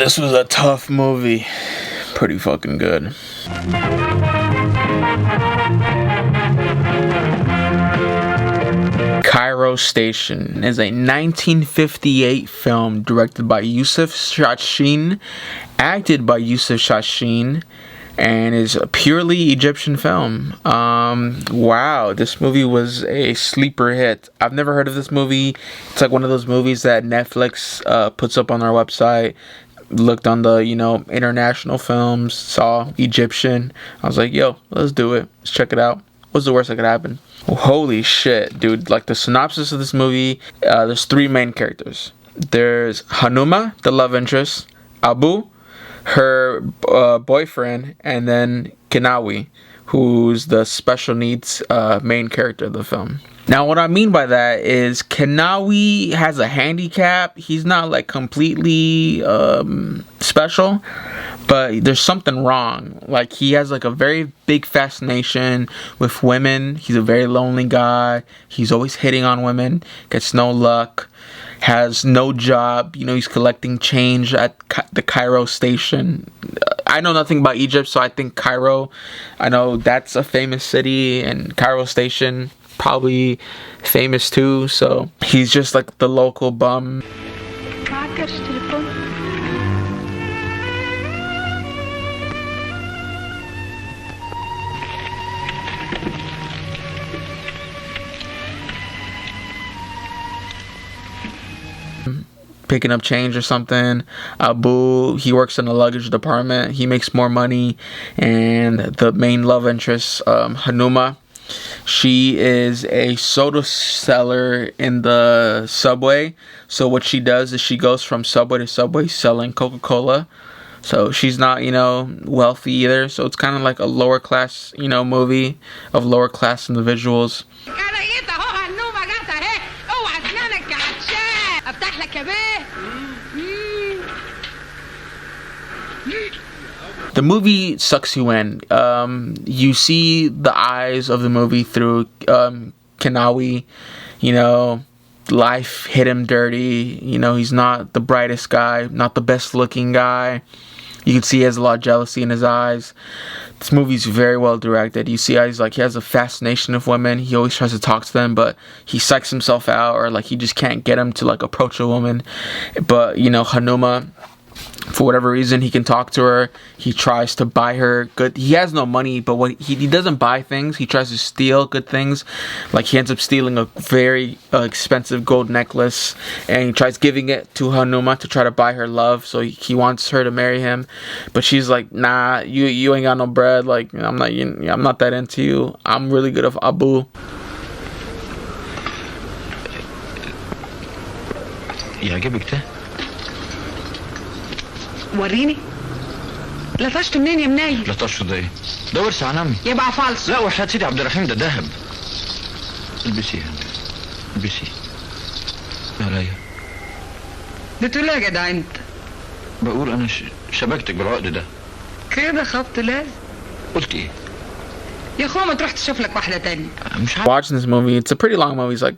This was a tough movie. Pretty fucking good. Cairo Station is a 1958 film directed by Youssef Chahine, acted by Youssef Chahine, and is a purely Egyptian film. Wow, this movie was a sleeper hit. I've never heard of this movie. It's like one of those movies that Netflix puts up on their website. Looked on the, international films, saw Egyptian. I was like, yo, let's do it. Let's check it out. What's the worst that could happen? Well, holy shit, dude. Like, the synopsis of this movie, there's three main characters. There's Hanuma, the love interest, Abu, her boyfriend, and then Kenawi, who's the special needs main character of the film. Now, what I mean by that is Kenawi has a handicap. He's not like completely special, but there's something wrong. Like, he has like a very big fascination with women. He's a very lonely guy. He's always hitting on women, gets no luck, has no job. He's collecting change at the Cairo Station. I know nothing about Egypt, so I think Cairo, I know that's a famous city, and Cairo Station probably famous too. So he's just like the local bum. Picking up change or something. Abu, he works in the luggage department. He makes more money. And the main love interest, Hanuma, she is a soda seller in the subway. So what she does is she goes from subway to subway selling Coca-Cola. So she's not, wealthy either. So it's kind of like a lower class, movie of lower class individuals. The movie sucks you in. You see the eyes of the movie through Kenawi. Life hit him dirty. He's not the brightest guy, not the best looking guy. You can see he has a lot of jealousy in his eyes. This movie's very well directed. You see how he has a fascination of women. He always tries to talk to them, but he psychs himself out, or like he just can't get him to like approach a woman. But Hanuma, for whatever reason, he can talk to her. He tries to buy her good. He has no money, but what he doesn't buy things. He tries to steal good things. Like, he ends up stealing a very expensive gold necklace, and he tries giving it to Hanuma to try to buy her love. So he wants her to marry him, but she's like, nah, you ain't got no bread. Like, I'm not that into you. I'm really good with Abu. يعجبك ده؟ وريني. لطشته منين يا منايل؟ لطشته ده ايه؟ ده ورث عن عمي. يبقى فالص. لا، وحياة سيدي عبد الرحيم ده ذهب. البسيها البسي. عليا. بتقول ايه يا جدع انت؟ بقول انا شبكتك بالعقد ده. كده خبط لازم. قلت ايه؟ يا اخويا ما تروح تشوف لك واحدة تانية. مش عارف. Watching this movie, it's a pretty long movie. It's like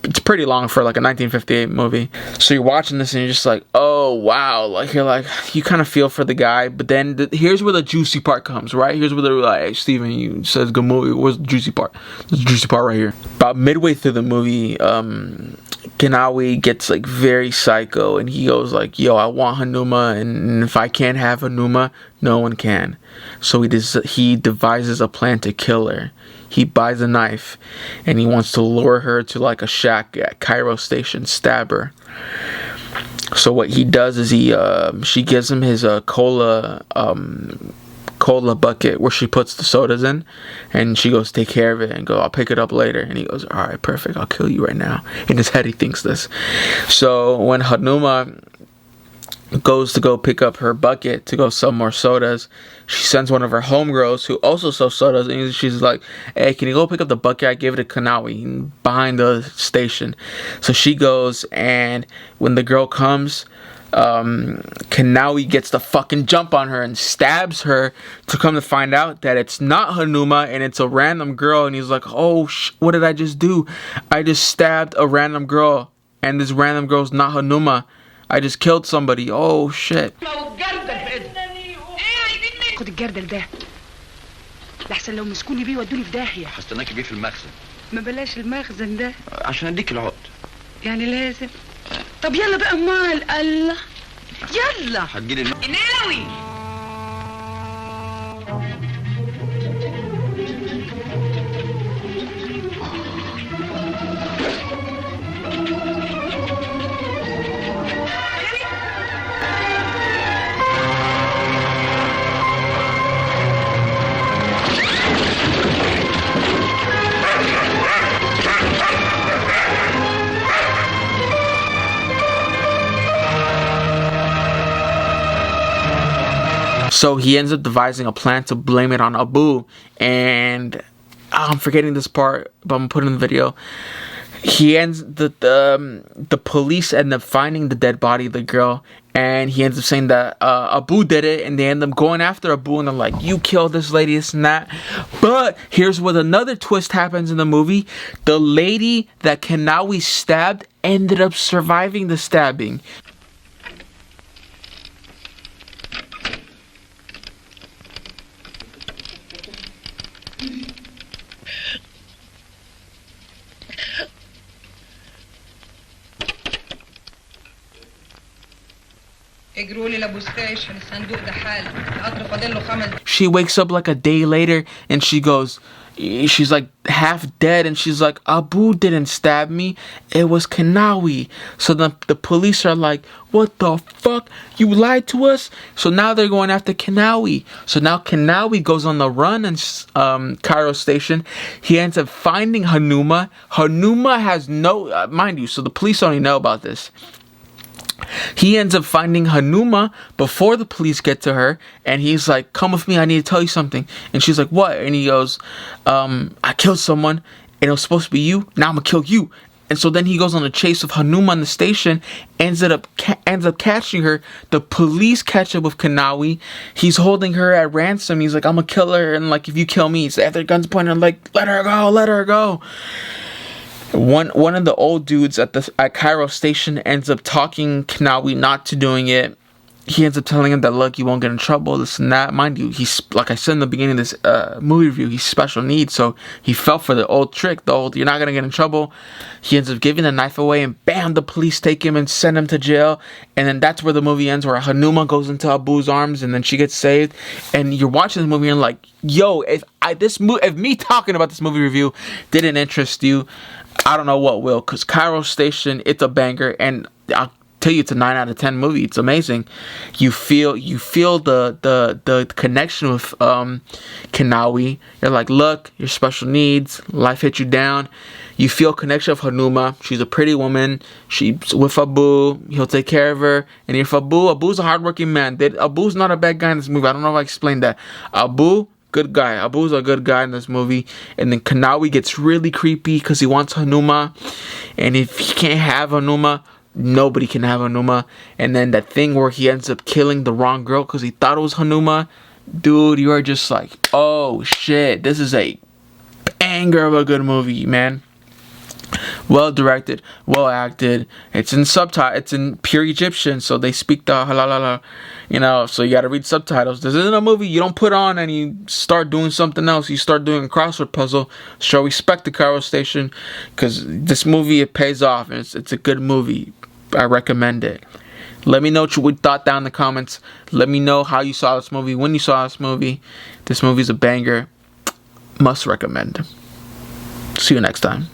it's pretty long for like a 1958 movie. So you're watching this and you're just like, oh wow, like you kind of feel for the guy, but then here's where the juicy part comes, right? Here's where they're like, hey, Steven, you said good movie. Where's the juicy part? There's the juicy part right here. About midway through the movie, Kenawi gets like very psycho, and he goes like, yo, I want Hanuma, and if I can't have Hanuma, no one can. So he devises a plan to kill her. He buys a knife, and he wants to lure her to like a shack at Cairo Station, stab her. So what he does is she gives him his cola bucket where she puts the sodas in, and she goes, take care of it, and go, I'll pick it up later. And he goes, all right, perfect, I'll kill you right now. In his head, he thinks this. So when Hanuma goes to go pick up her bucket to go sell more sodas, she sends one of her homegirls who also sells sodas, and she's like, hey, can you go pick up the bucket? I gave it to Kenawi behind the station. So she goes, and when the girl comes, Kenawi gets the fucking jump on her and stabs her, to come to find out that it's not Hanuma and it's a random girl. And he's like, oh, what did I just do? I just stabbed a random girl, and this random girl's not Hanuma. I just killed somebody. Oh shit. خد الجردل ده لحسن لو مسكوني بيه ودوني في داهية. هستناكي بيه في المخزن. ما بلاش المخزن ده عشان اديك العقد. يعني لازم. طب يلا بقى امال. الله يلا هتجيلي ناوي. So he ends up devising a plan to blame it on Abu, and I'm forgetting this part, but I'm gonna put it in the video. He ends the police end up finding the dead body of the girl, and he ends up saying that Abu did it, and they end up going after Abu, and they're like, "You killed this lady, this and that." But here's what another twist happens in the movie: the lady that Kanawi stabbed ended up surviving the stabbing. She wakes up like a day later and she's like half dead, and she's like, Abu didn't stab me, it was Kanawi. So the police are like, what the fuck, you lied to us? So now they're going after Kanawi. So now Kanawi goes on the run in Cairo Station. He ends up finding Hanuma. Hanuma has no mind you, so the police only know about this. He ends up finding Hanuma before the police get to her, and he's like, come with me, I need to tell you something. And she's like, what? And he goes, I killed someone, and it was supposed to be you, now I'm gonna kill you. And so then he goes on a chase of Hanuma in the station, ends up catching her. The police catch up with Kanawi. He's holding her at ransom. He's like, I'm gonna kill her, and like, if you kill me, so they have their guns pointed, like, let her go, let her go. One of the old dudes at Cairo Station ends up talking Kanawi not to doing it. He ends up telling him that, look, you won't get in trouble, this and that. Mind you, he's, like I said in the beginning of this movie review, he's special needs, so he fell for the old trick, the old, you're not going to get in trouble. He ends up giving the knife away, and bam, the police take him and send him to jail. And then that's where the movie ends, where Hanuma goes into Abu's arms, and then she gets saved. And you're watching this movie and like, yo, if me talking about this movie review didn't interest you, I don't know what will, because Cairo Station, it's a banger, and I'll tell you, it's a 9 out of 10 movie. It's amazing. You feel the connection with Kanawi. You're like, look, you're special needs, life hit you down. You feel connection with Hanuma. She's a pretty woman. She's with Abu. He'll take care of her. And if Abu's a hardworking man. Abu's not a bad guy in this movie. I don't know if I explained that. Abu, good guy. Abu's a good guy in this movie. And then Kanawi gets really creepy because he wants Hanuma. And if he can't have Hanuma, nobody can have Hanuma. And then that thing where he ends up killing the wrong girl because he thought it was Hanuma. Dude, you are just like, oh shit, this is a banger of a good movie, man. Well directed, well acted. It's in subtitle. It's in pure Egyptian, so they speak the halalala, so you gotta read subtitles. This isn't a movie you don't put on and you start doing something else. You start doing a crossword puzzle. Show respect to Cairo Station, because this movie, it pays off, and it's a good movie. I recommend it. Let me know what you thought down in the comments. Let me know how you saw this movie, when you saw this movie. This movie's a banger. Must recommend. See you next time.